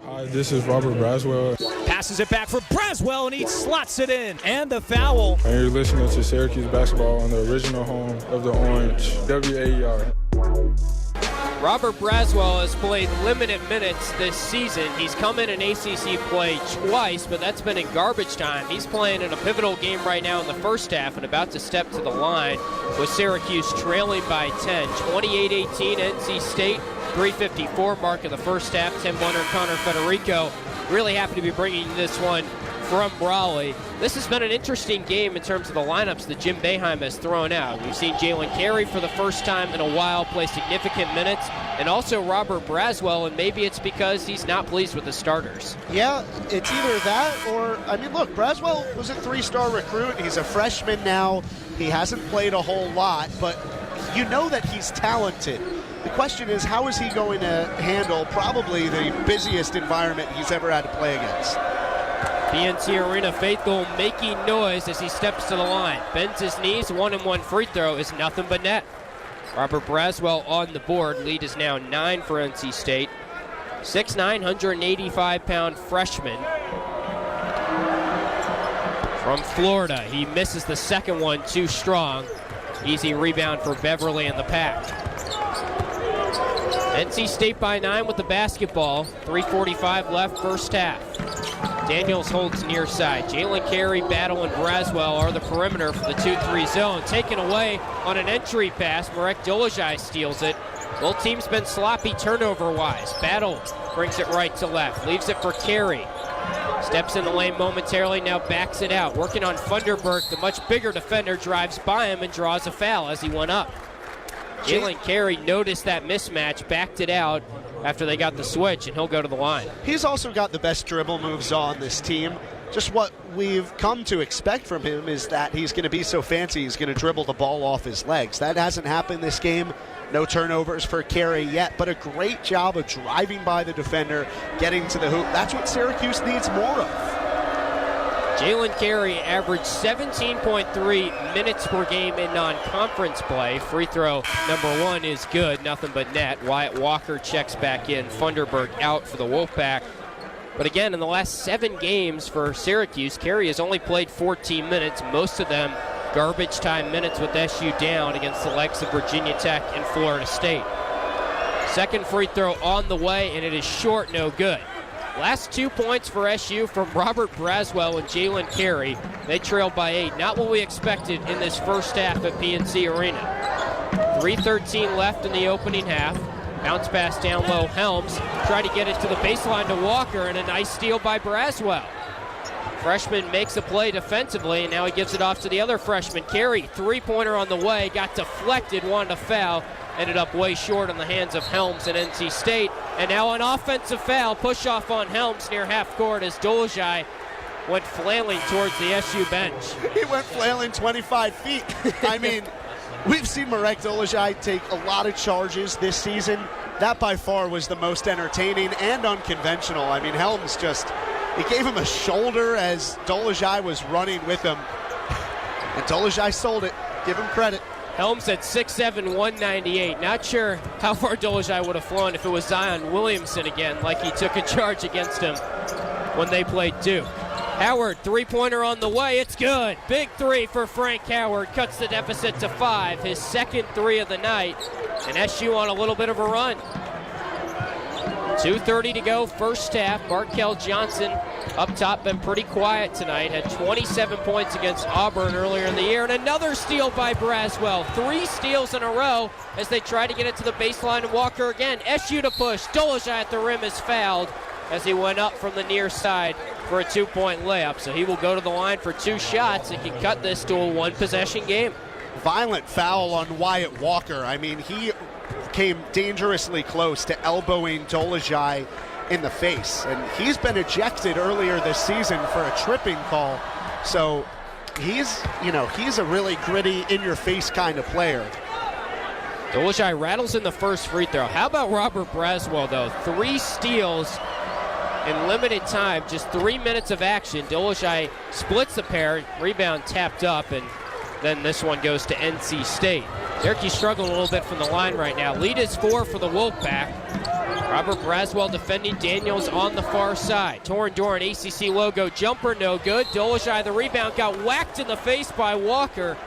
Hi, this is Robert Braswell. Passes it back for Braswell, and he slots it in. And the foul. And you're listening to Syracuse basketball on the original home of the Orange, WAER. Robert Braswell has played limited minutes this season. He's come in ACC play twice, but that's been in garbage time. He's playing in a pivotal game right now in the first half and about to step to the line with Syracuse trailing by 10. 28-18 NC State, 3:54 mark of the first half. Tim Bunner, Connor Federico. Really happy to be bringing this one from Raleigh. This has been an interesting game in terms of the lineups that Jim Boeheim has thrown out. We've seen Jalen Carey for the first time in a while play significant minutes, and also Robert Braswell, and maybe it's because he's not pleased with the starters. Yeah, it's either that or, I mean, look, Braswell was a 3-star recruit. He's a freshman now. He hasn't played a whole lot, but you know that he's talented. The question is, how is he going to handle probably the busiest environment he's ever had to play against? PNC Arena faithful making noise as he steps to the line. Bends his knees, 1-and-1 free throw is nothing but net. Robert Braswell on the board. Lead is now 9 for NC State. 6'9", 185-pound freshman from Florida. He misses the second one too strong. Easy rebound for Beverly and the Pack. NC State by 9 with the basketball. 3:45 left, first half. Daniels holds near side. Jalen Carey, Battle, and Braswell are the perimeter for the 2-3 zone. Taken away on an entry pass. Marek Dolezaj steals it. Both teams been sloppy turnover-wise. Battle brings it right to left. Leaves it for Carey. Steps in the lane momentarily, now backs it out. Working on Funderburk, the much bigger defender, drives by him and draws a foul as he went up. Jalen Carey noticed that mismatch, backed it out after they got the switch, and he'll go to the line. He's also got the best dribble moves on this team. Just what we've come to expect from him is that he's going to be so fancy, he's going to dribble the ball off his legs. That hasn't happened this game. No turnovers for Carey yet, but a great job of driving by the defender, getting to the hoop. That's what Syracuse needs more of. Jalen Carey averaged 17.3 minutes per game in non-conference play. Free throw number 1 is good, nothing but net. Wyatt Walker checks back in. Funderburk out for the Wolfpack. But again, in the last 7 games for Syracuse, Carey has only played 14 minutes, most of them garbage time minutes with SU down against the likes of Virginia Tech and Florida State. Second free throw on the way, and it is short, no good. Last 2 points for SU from Robert Braswell and Jalen Carey. They trailed by 8. Not what we expected in this first half at PNC Arena. 3:13 left in the opening half. Bounce pass down low. Helms tried to get it to the baseline to Walker, and a nice steal by Braswell. Freshman makes a play defensively, and now he gives it off to the other freshman. Carey, three-pointer on the way, got deflected, wanted to foul. Ended up way short on the hands of Helms and NC State. And now an offensive foul, push off on Helms near half court as Dolezaj went flailing towards the SU bench. He went flailing 25 feet. I mean, we've seen Marek Dolezaj take a lot of charges this season. That by far was the most entertaining and unconventional. I mean, Helms he gave him a shoulder as Dolezaj was running with him. And Dolezaj sold it. Give him credit. Helms at 6'7", 198. Not sure how far Dolezaj would have flown if it was Zion Williamson again, like he took a charge against him when they played Duke. Howard, three-pointer on the way. It's good. Big 3 for Frank Howard. Cuts the deficit to 5. His second 3 of the night. And SU on a little bit of a run. 2:30 to go, first half. Markel Johnson up top, been pretty quiet tonight. Had 27 points against Auburn earlier in the year. And another steal by Braswell. 3 steals in a row as they try to get it to the baseline and Walker again. SU to push. Dolezaj at the rim is fouled as he went up from the near side for a 2-point layup. So he will go to the line for 2 shots and can cut this to a 1-possession game. Violent foul on Wyatt Walker. I mean, he came dangerously close to elbowing Dolezaj in the face, and he's been ejected earlier this season for a tripping call. So he's a really gritty, in-your-face kind of player. Dolezaj rattles in the first free throw. How about Robert Braswell, though? 3 steals in limited time, just 3 minutes of action. Dolezaj splits the pair, rebound tapped up, and then this one goes to NC State. Syracuse struggling a little bit from the line right now. Lead is 4 for the Wolfpack. Robert Braswell defending Daniels on the far side. Torin Doran, ACC logo, jumper no good. Dolezaj, the rebound, got whacked in the face by Walker.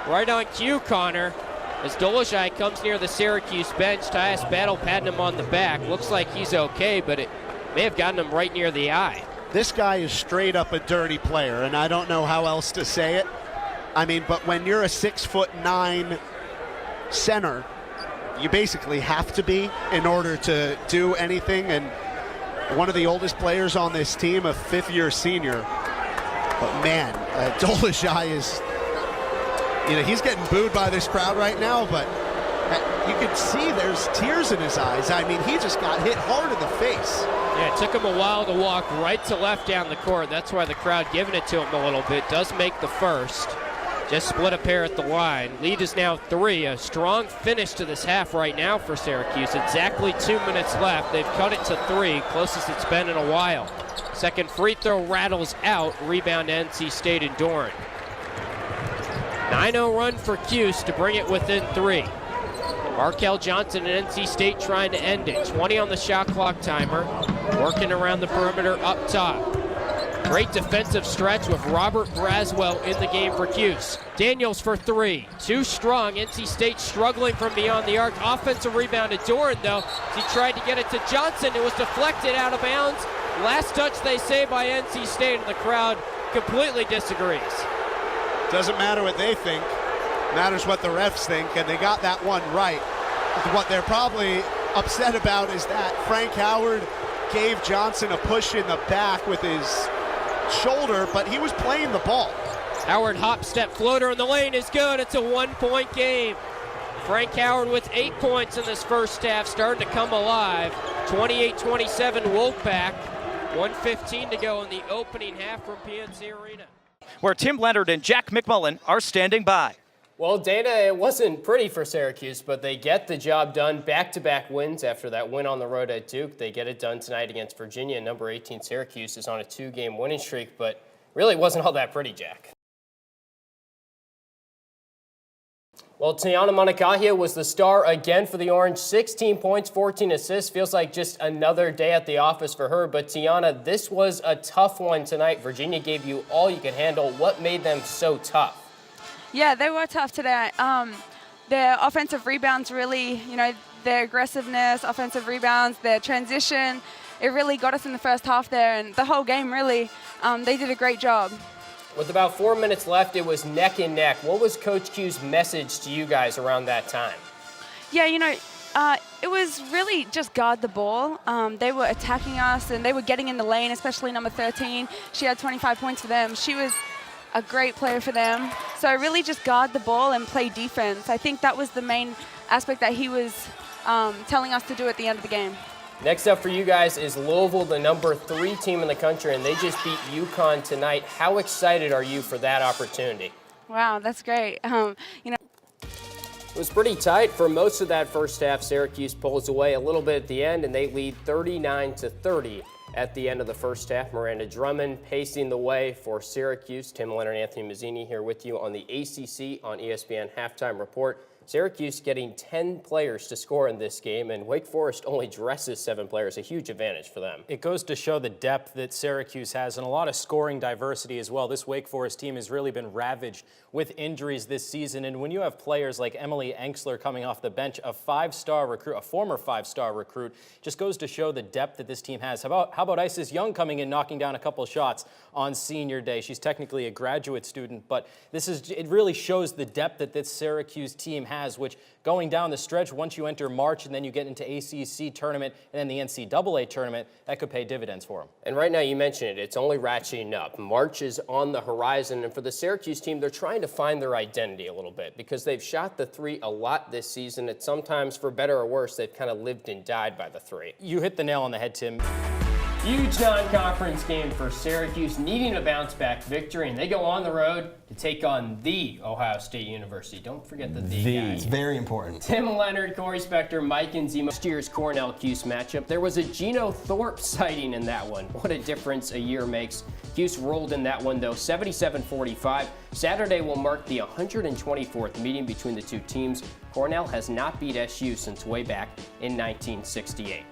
Right on cue, Connor. As Dolezaj comes near the Syracuse bench, Tyus Battle patting him on the back. Looks like he's okay, but it may have gotten him right near the eye. This guy is straight up a dirty player, and I don't know how else to say it. I mean, but when you're a 6'9" center, you basically have to be in order to do anything. And one of the oldest players on this team, a fifth-year senior. But man, Dolezaj is, he's getting booed by this crowd right now, but you can see there's tears in his eyes. I mean, he just got hit hard in the face. Yeah, it took him a while to walk right to left down the court. That's why the crowd giving it to him a little bit. Does make the first. Just split a pair at the line. Lead is now 3. A strong finish to this half right now for Syracuse. Exactly 2 minutes left. They've cut it to 3, closest it's been in a while. Second free throw rattles out. Rebound to NC State and Doran. 9-0 run for Cuse to bring it within 3. Markel Johnson and NC State trying to end it. 20 on the shot clock timer. Working around the perimeter up top. Great defensive stretch with Robert Braswell in the game for Cuse. Daniels for 3. Too strong. NC State struggling from beyond the arc. Offensive rebound to Doran, though. He tried to get it to Johnson. It was deflected out of bounds. Last touch, they say, by NC State, and the crowd completely disagrees. Doesn't matter what they think. Matters what the refs think, and they got that one right. What they're probably upset about is that Frank Howard gave Johnson a push in the back with his shoulder, but he was playing the ball. Howard hop step floater in the lane is good. It's a 1-point game. Frank Howard with 8 points in this first half, starting to come alive. 28-27 Wolfpack. 1:15 to go in the opening half from PNC Arena. Where Tim Leonard and Jack McMullen are standing by. Well, Dana, it wasn't pretty for Syracuse, but they get the job done. Back-to-back wins after that win on the road at Duke. They get it done tonight against Virginia. Number 18 Syracuse is on a 2-game winning streak, but really it wasn't all that pretty, Jack. Well, Tiana Monacahia was the star again for the Orange. 16 points, 14 assists. Feels like just another day at the office for her. But Tiana, this was a tough one tonight. Virginia gave you all you could handle. What made them so tough? Yeah, they were tough today. Their offensive rebounds really, their aggressiveness, offensive rebounds, their transition, it really got us in the first half there. And the whole game, really, they did a great job. With about 4 minutes left, it was neck and neck. What was Coach Q's message to you guys around that time? Yeah, it was really just guard the ball. They were attacking us, and they were getting in the lane, especially number 13. She had 25 points for them. She was a great player for them. So really just guard the ball and play defense. I think that was the main aspect that he was telling us to do at the end of the game. Next up for you guys is Louisville, the number 3 team in the country, and they just beat UConn tonight. How excited are you for that opportunity? Wow, that's great. It was pretty tight for most of that first half. Syracuse pulls away a little bit at the end, and they lead 39-30 at the end of the first half. Miranda Drummond pacing the way for Syracuse. Tim Leonard, Anthony Mazzini here with you on the ACC on ESPN Halftime Report. Syracuse getting 10 players to score in this game, and Wake Forest only dresses 7 players, a huge advantage for them. It goes to show the depth that Syracuse has and a lot of scoring diversity as well. This Wake Forest team has really been ravaged with injuries this season, and when you have players like Emily Enksler coming off the bench, a 5-star recruit, a former 5-star recruit, just goes to show the depth that this team has. How about Isis Young coming in, knocking down a couple shots on senior day? She's technically a graduate student, but it really shows the depth that this Syracuse team has, which going down the stretch, once you enter March and then you get into ACC tournament and then the NCAA tournament, that could pay dividends for them. And right now, you mentioned it, it's only ratcheting up. March is on the horizon, and for the Syracuse team, they're trying to find their identity a little bit because they've shot the 3 a lot this season. It's sometimes, for better or worse, they've kind of lived and died by the 3. You hit the nail on the head, Tim. Huge non-conference game for Syracuse, needing a bounce-back victory, and they go on the road to take on the Ohio State University. Don't forget the guy. It's very important. Tim Leonard, Corey Spector, Mike Enzema. Last year's Cornell-Cuse matchup. There was a Geno Thorpe sighting in that one. What a difference a year makes. Cuse rolled in that one, though, 77-45. Saturday will mark the 124th meeting between the two teams. Cornell has not beat SU since way back in 1968.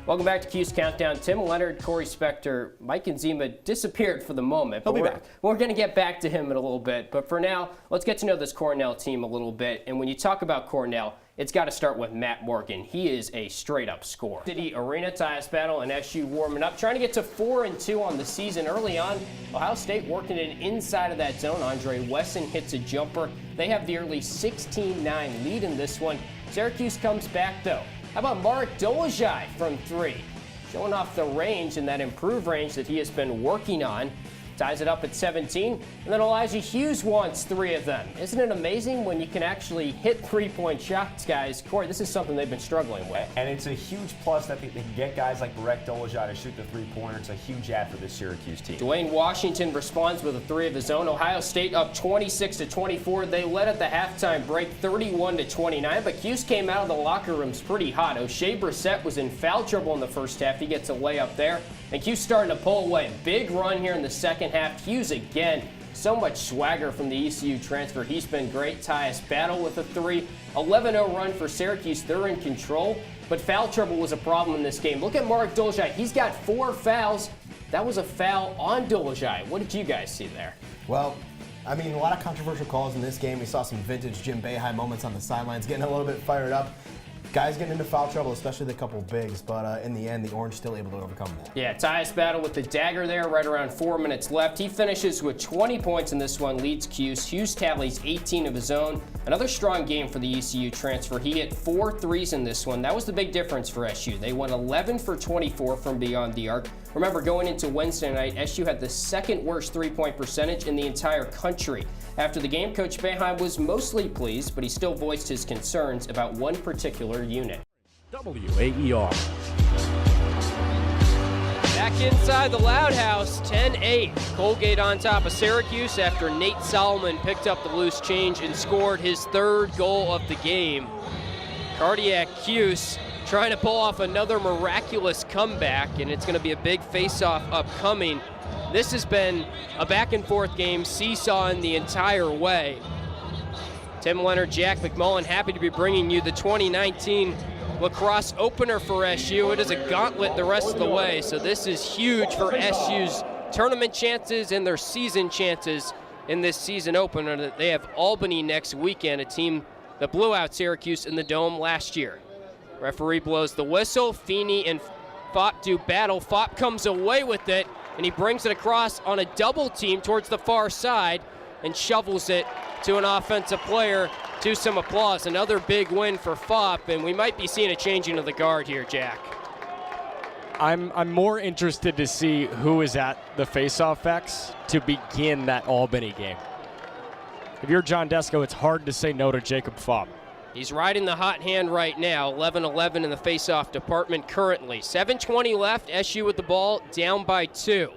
Welcome back to Q's Countdown. Tim Leonard, Corey Spector, Mike Nzema disappeared for the moment. He'll be back. We're going to get back to him in a little bit. But for now, let's get to know this Cornell team a little bit. And when you talk about Cornell, it's got to start with Matt Morgan. He is a straight-up scorer. City Arena Tyus Battle and SU warming up, trying to get to 4-2 on the season. Early on, Ohio State working it inside of that zone. Andre Wesson hits a jumper. They have the early 16-9 lead in this one. Syracuse comes back, though. How about Marek Dolezaj from 3? Showing off the range and that improved range that he has been working on. Ties it up at 17. And then Elijah Hughes wants 3 of them. Isn't it amazing when you can actually hit three-point shots, guys? Corey, this is something they've been struggling with. And it's a huge plus that they can get guys like Marek Dolezaj to shoot the three-pointer. It's a huge add for this Syracuse team. Dwayne Washington responds with a 3 of his own. Ohio State up 26-24. They led at the halftime break 31-29, but Hughes came out of the locker rooms pretty hot. O'Shea Brissett was in foul trouble in the first half. He gets a layup there. And Hughes starting to pull away. Big run here in the second half. Hughes again. So much swagger from the ECU transfer. He's been great. Tyus Battle with a 3. 11-0 run for Syracuse. They're in control. But foul trouble was a problem in this game. Look at Marek Dolezaj. He's got 4 fouls. That was a foul on Dolezaj. What did you guys see there? Well, I mean, a lot of controversial calls in this game. We saw some vintage Jim Boeheim moments on the sidelines, getting a little bit fired up. Guys getting into foul trouble, especially the couple bigs, but in the end, the Orange still able to overcome that. Yeah, Tyus Battle with the dagger there, right around 4 minutes left. He finishes with 20 points in this one, leads Hughes. Hughes tallies 18 of his own. Another strong game for the ECU transfer. He hit 4 threes in this one. That was the big difference for SU. They went 11 for 24 from beyond the arc. Remember, going into Wednesday night, SU had the second worst three-point percentage in the entire country. After the game, Coach Boeheim was mostly pleased, but he still voiced his concerns about one particular unit. WAER. Back inside the Loud House, 10-8. Colgate on top of Syracuse after Nate Solomon picked up the loose change and scored his 3rd goal of the game. Cardiac Hughes trying to pull off another miraculous comeback, and it's going to be a big face-off upcoming. This has been a back-and-forth game, seesawing the entire way. Tim Leonard, Jack McMullen, happy to be bringing you the 2019 Lacrosse opener for SU. It is a gauntlet the rest of the way, so this is huge for SU's tournament chances and their season chances in this season opener. They have Albany next weekend, a team that blew out Syracuse in the Dome last year. Referee blows the whistle. Feeney and Fopp do battle. Fopp comes away with it, and he brings it across on a double team towards the far side and shovels it to an offensive player to some applause. Another big win for Fopp, and we might be seeing a changing of the guard here, Jack. I'm more interested to see who is at the face-off X to begin that Albany game. If you're John Desko, it's hard to say no to Jacob Fopp. He's riding the hot hand right now, 11-11 in the face-off department currently. 7:20 left, SU with the ball, down by 2.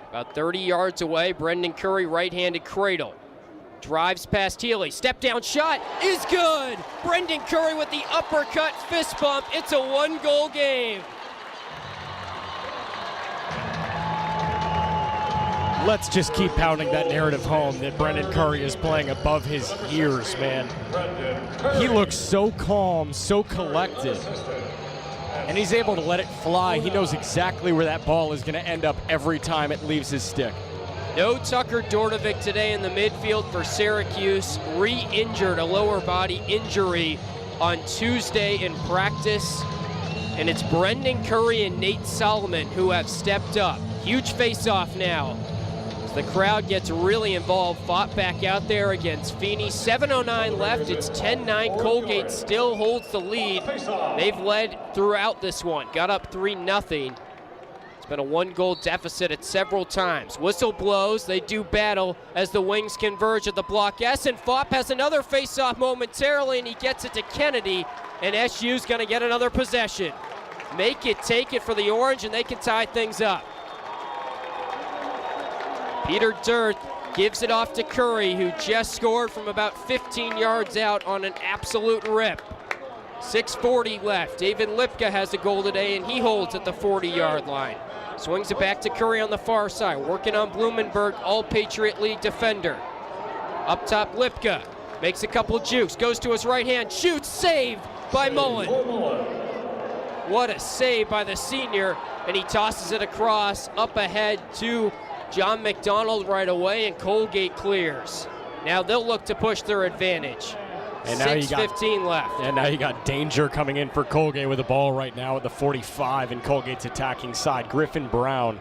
About 30 yards away, Brendan Curry, right-handed cradle. Drives past Healy, step-down shot is good! Brendan Curry with the uppercut fist bump. It's a 1-goal game. Let's just keep pounding that narrative home that Brendan Curry is playing above his years, man. He looks so calm, so collected, and he's able to let it fly. He knows exactly where that ball is going to end up every time it leaves his stick. No Tucker Dordovic today in the midfield for Syracuse. Re-injured, a lower body injury on Tuesday in practice. And it's Brendan Curry and Nate Solomon who have stepped up. Huge face-off now. The crowd gets really involved. Fought back out there against Feeney. 7:09 left. It's 10-9. Colgate still holds the lead. They've led throughout this one. Got up 3-0. It's been a 1-goal deficit at several times. Whistle blows. They do battle as the wings converge at the block S. And Fopp has another face-off momentarily, and he gets it to Kennedy. And SU's going to get another possession. Make it, take it for the Orange, and they can tie things up. Peter Dirth gives it off to Curry, who just scored from about 15 yards out on an absolute rip. 6:40 left. David Lipka has a goal today, and he holds at the 40-yard line. Swings it back to Curry on the far side, working on Blumenberg, all-Patriot League defender. Up top, Lipka makes a couple jukes, goes to his right hand, shoots, save, by Mullen. What a save by the senior, and he tosses it across up ahead to John McDonald right away, and Colgate clears. Now they'll look to push their advantage. And now 6:15 left. And now you got danger coming in for Colgate with the ball right now at the 45 in Colgate's attacking side. Griffin Brown,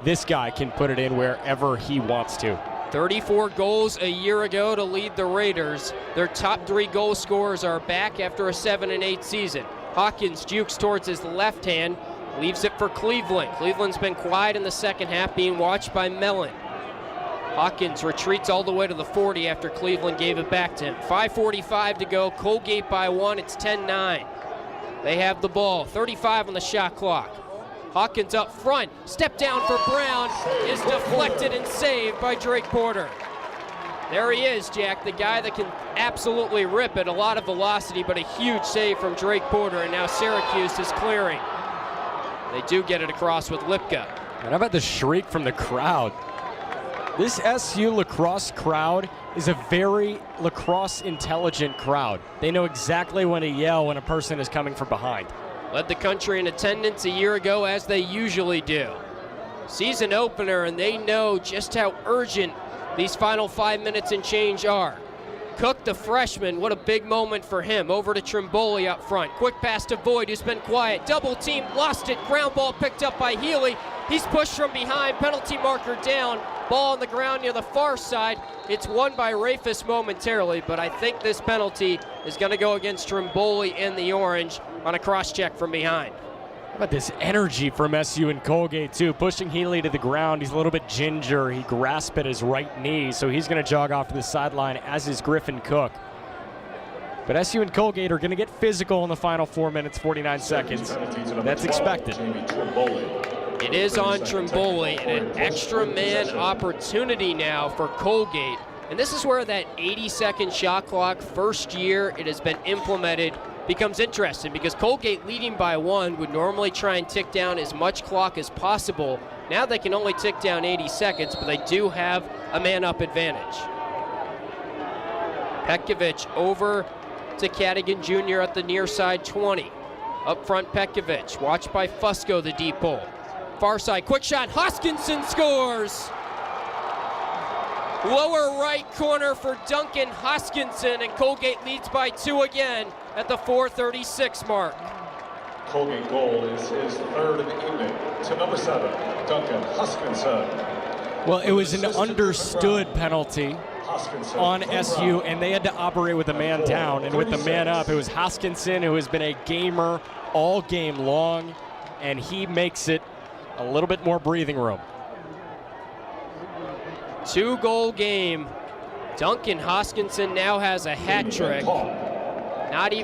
this guy can put it in wherever he wants to. 34 goals a year ago to lead the Raiders. Their top 3 goal scorers are back after a 7-8 season. Hawkins jukes towards his left hand, leaves it for Cleveland. Cleveland's been quiet in the second half, being watched by Mellon. Hawkins retreats all the way to the 40 after Cleveland gave it back to him. 5:45 to go, Colgate by 1, it's 10-9. They have the ball, 35 on the shot clock. Hawkins up front, step down for Brown, is deflected and saved by Drake Porter. There he is, Jack, the guy that can absolutely rip at a lot of velocity, but a huge save from Drake Porter, and now Syracuse is clearing. They do get it across with Lipka. And how about the shriek from the crowd? This SU lacrosse crowd is a very lacrosse intelligent crowd. They know exactly when to yell when a person is coming from behind. Led the country in attendance a year ago, as they usually do. Season opener, and they know just how urgent these final 5 minutes and change are. Cook, the freshman, what a big moment for him. Over to Trimboli up front. Quick pass to Boyd, who's been quiet. Double team, lost it. Ground ball picked up by Healy. He's pushed from behind. Penalty marker down. Ball on the ground near the far side. It's won by Rafis momentarily, but I think this penalty is going to go against Trimboli in the orange on a cross-check from behind. How about this energy from SU and Colgate, too? Pushing Healy to the ground. He's a little bit ginger. He grasped at his right knee, so he's going to jog off to the sideline, as is Griffin Cook. But SU and Colgate are going to get physical in the final 4 minutes, 49 seconds. That's expected. It is on Trimboli, and an extra man opportunity now for Colgate. And this is where that 80-second shot clock, first year it has been implemented, becomes interesting, because Colgate leading by 1 would normally try and tick down as much clock as possible. Now they can only tick down 80 seconds, but they do have a man-up advantage. Petkovic over to Cadigan Jr. at the near side 20. Up front, Petkovic, watched by Fusco, the deep ball. Far side, quick shot, Hoskinson scores! Lower right corner for Duncan Hoskinson, and Colgate leads by 2 again at the 4:36 mark. Colgate goal is his 3rd of the evening to number 7, Duncan Hoskinson. Well, it was an understood penalty on SU, and they had to operate with a man down. And with the man up, it was Hoskinson, who has been a gamer all game long, and he makes it a little bit more breathing room. 2-goal game. Duncan Hoskinson now has a hat trick. Not even